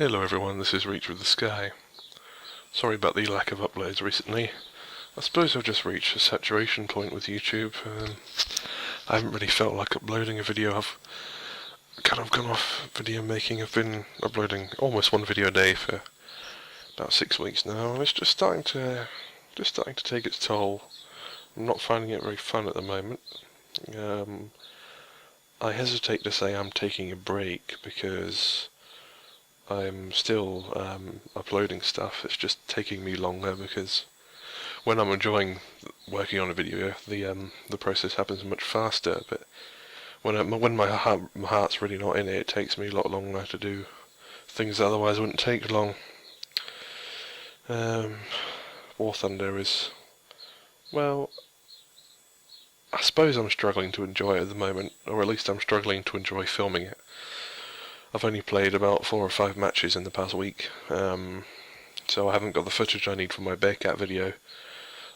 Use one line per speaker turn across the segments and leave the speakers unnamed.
Hello everyone, this is ReachForTheSky. Sorry about the lack of uploads recently. I suppose I've just reached a saturation point with YouTube. I haven't really felt like uploading a video. I've kind of gone off video making. I've been uploading almost one video a day for about 6 weeks now, and it's just starting to take its toll. I'm not finding it very fun at the moment. I hesitate to say I'm taking a break because I'm still uploading stuff. It's just taking me longer because when I'm enjoying working on a video, the process happens much faster. But when my heart's really not in it, it takes me a lot longer to do things that otherwise wouldn't take long. War Thunder is, well, I suppose I'm struggling to enjoy it at the moment, or at least I'm struggling to enjoy filming it. I've only played about 4 or 5 matches in the past week, so I haven't got the footage I need for my Bearcat video.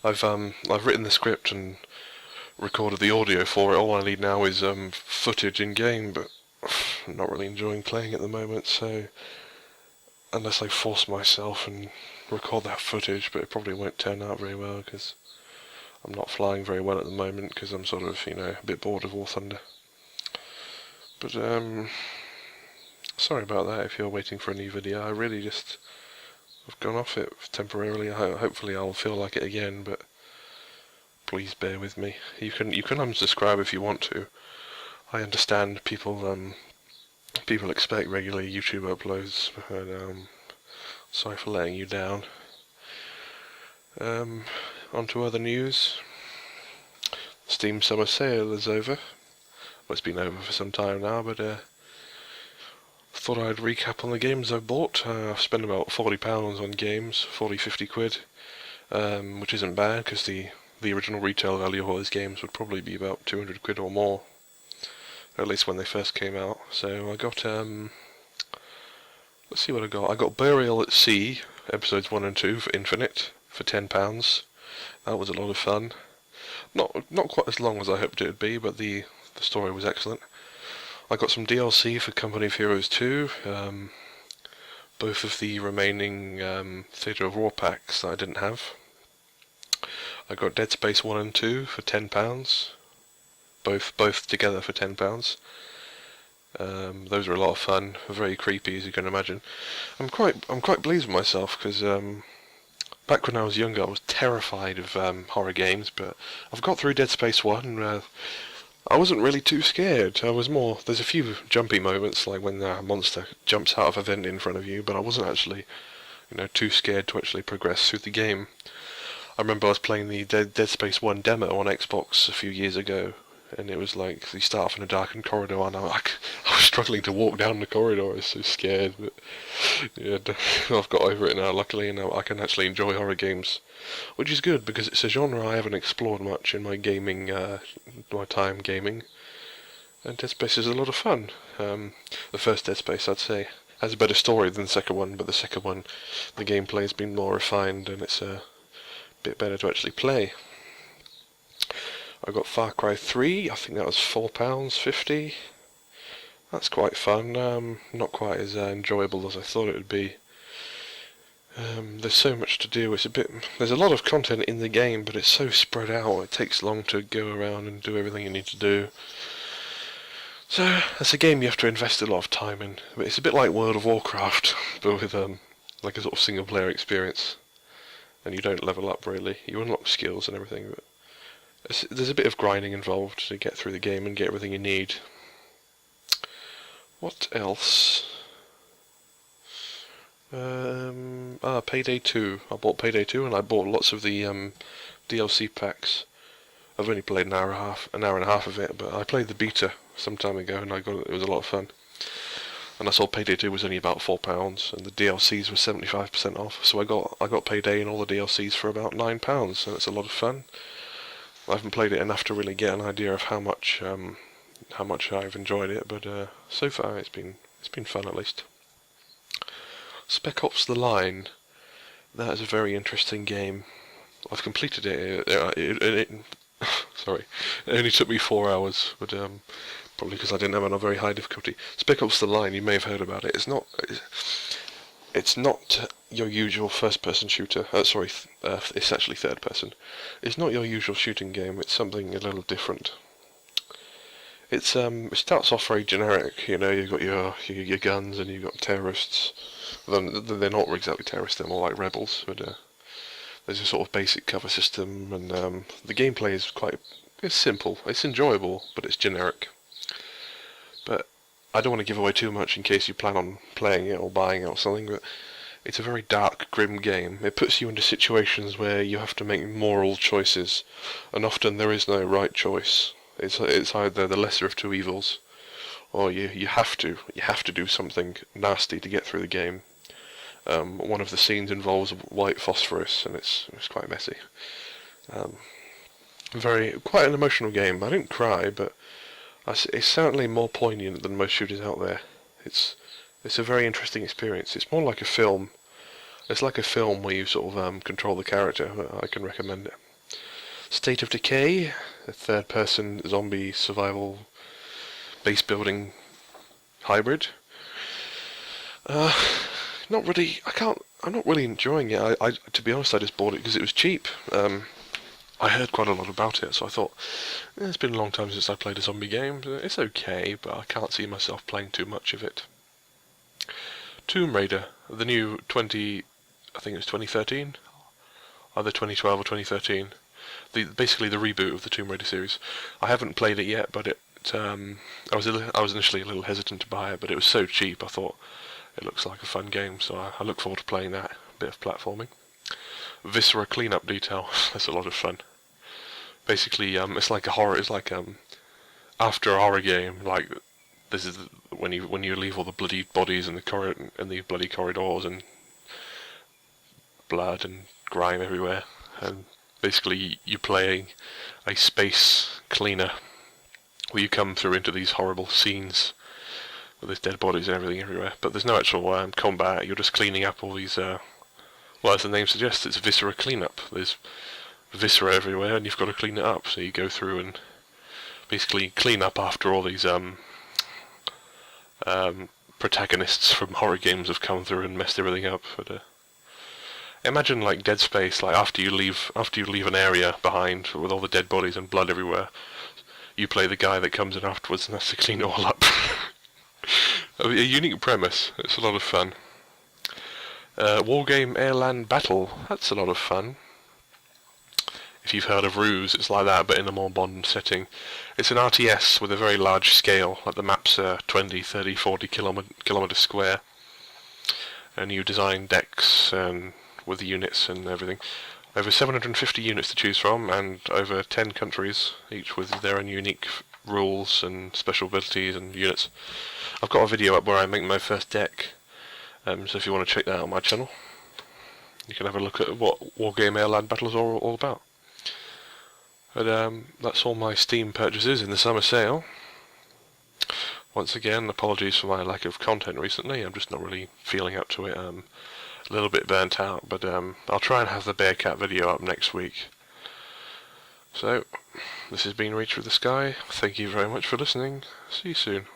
I've written the script and recorded the audio for it. All I need now is footage in game, but I'm not really enjoying playing at the moment. So unless I force myself and record that footage, but it probably won't turn out very well because I'm not flying very well at the moment because I'm sort of, a bit bored of War Thunder. But sorry about that if you're waiting for a new video. I've gone off it temporarily. Hopefully I'll feel like it again, but please bear with me. You can unsubscribe if you want to. I understand people expect regular YouTube uploads, and sorry for letting you down. On to other news. Steam Summer Sale is over. Well, it's been over for some time now, but thought I'd recap on the games I've bought. I've spent about £40 on games, 40-50 quid, which isn't bad because the original retail value of all these games would probably be about 200 quid or more, at least when they first came out. So I got, let's see what I got. I got Burial at Sea, episodes 1 and 2 for Infinite, for £10. That was a lot of fun. Not quite as long as I hoped it would be, but the story was excellent. I got some DLC for Company of Heroes 2, both of the remaining Theatre of War packs that I didn't have. I got Dead Space 1 and 2 for £10, both together for £10. Those were a lot of fun, very creepy as you can imagine. I'm quite pleased with myself because back when I was younger I was terrified of horror games, but I've got through Dead Space 1. I wasn't really too scared. There's a few jumpy moments, like when a monster jumps out of a vent in front of you, but I wasn't actually, too scared to actually progress through the game. I remember I was playing the Dead Space 1 demo on Xbox a few years ago, and it was like, you start off in a darkened corridor, and I was struggling to walk down the corridor. I was so scared, but yeah, I've got over it now, luckily, and now I can actually enjoy horror games, which is good because it's a genre I haven't explored much in my gaming, my time gaming. And Dead Space is a lot of fun. The first Dead Space, I'd say, has a better story than the second one, but the second one, the gameplay's been more refined and it's a bit better to actually play. I got Far Cry 3, I think that was £4.50. That's quite fun, not quite as enjoyable as I thought it would be. There's so much to do. There's a lot of content in the game, but it's so spread out. It takes long to go around and do everything you need to do. So it's a game you have to invest a lot of time in. But it's a bit like World of Warcraft, but with like a sort of single player experience. And you don't level up really. You unlock skills and everything, but there's a bit of grinding involved to get through the game and get everything you need. What else? Payday 2. I bought Payday 2 and I bought lots of the DLC packs. I've only played an hour and a half of it, but I played the beta some time ago and it was a lot of fun. And I saw Payday 2 was only about £4 and the DLCs were 75% off, so I got Payday and all the DLCs for about £9, so it's a lot of fun. I haven't played it enough to really get an idea of how much I've enjoyed it, but so far it's been fun at least. Spec Ops: The Line. That is a very interesting game. I've completed it. Sorry, it only took me 4 hours, but probably because I didn't have a very high difficulty. Spec Ops: The Line. You may have heard about it. It's not your usual first-person shooter. It's actually third-person. It's not your usual shooting game. It's something a little different. It starts off very generic. You know, you've got your guns and you've got terrorists. They're not exactly terrorists. They're more like rebels. But there's a sort of basic cover system, and the gameplay is it's simple. It's enjoyable, but it's generic. But I don't want to give away too much in case you plan on playing it or buying it or something, but it's a very dark, grim game. It puts you into situations where you have to make moral choices, and often there is no right choice. It's either the lesser of two evils, or you have to do something nasty to get through the game. One of the scenes involves white phosphorus, and it's quite messy. Quite an emotional game. I didn't cry, but it's certainly more poignant than most shooters out there. It's a very interesting experience. It's more like a film. It's like a film where you sort of control the character. I can recommend it. State of Decay, a third-person zombie survival base building hybrid. Not really. I'm not really enjoying it. To be honest, I just bought it because it was cheap. I heard quite a lot about it, so I thought, it's been a long time since I played a zombie game. It's okay, but I can't see myself playing too much of it. Tomb Raider, the new I think it was 2013, either 2012 or 2013. Basically the reboot of the Tomb Raider series. I haven't played it yet, but I was initially a little hesitant to buy it, but it was so cheap. I thought it looks like a fun game, so I look forward to playing that. A bit of platforming. Viscera cleanup detail. That's a lot of fun. Basically, it's like a horror. It's like after a horror game. Like this is when you leave all the bloody bodies in the bloody corridors and blood and grime everywhere. And basically, you play a space cleaner where you come through into these horrible scenes with there's dead bodies and everything everywhere. But there's no actual combat. You're just cleaning up all these. Well, as the name suggests, it's viscera cleanup. There's viscera everywhere, and you've got to clean it up. So you go through and basically clean up after all these protagonists from horror games have come through and messed everything up. But imagine like Dead Space, like after you leave an area behind with all the dead bodies and blood everywhere, you play the guy that comes in afterwards and has to clean it all up. A unique premise. It's a lot of fun. Wargame Airland Battle. That's a lot of fun. If you've heard of Ruse, it's like that, but in a more modern setting. It's an RTS with a very large scale, like the maps are 20, 30, 40 kilometres square. And you design decks with the units and everything. Over 750 units to choose from, and over 10 countries, each with their own unique rules and special abilities and units. I've got a video up where I make my first deck. So if you want to check that out on my channel, you can have a look at what Wargame Airland Battle is all about. But that's all my Steam purchases in the summer sale. Once again, apologies for my lack of content recently. I'm just not really feeling up to it. A little bit burnt out, but I'll try and have the Bearcat video up next week. So, this has been Reach for the Sky. Thank you very much for listening. See you soon.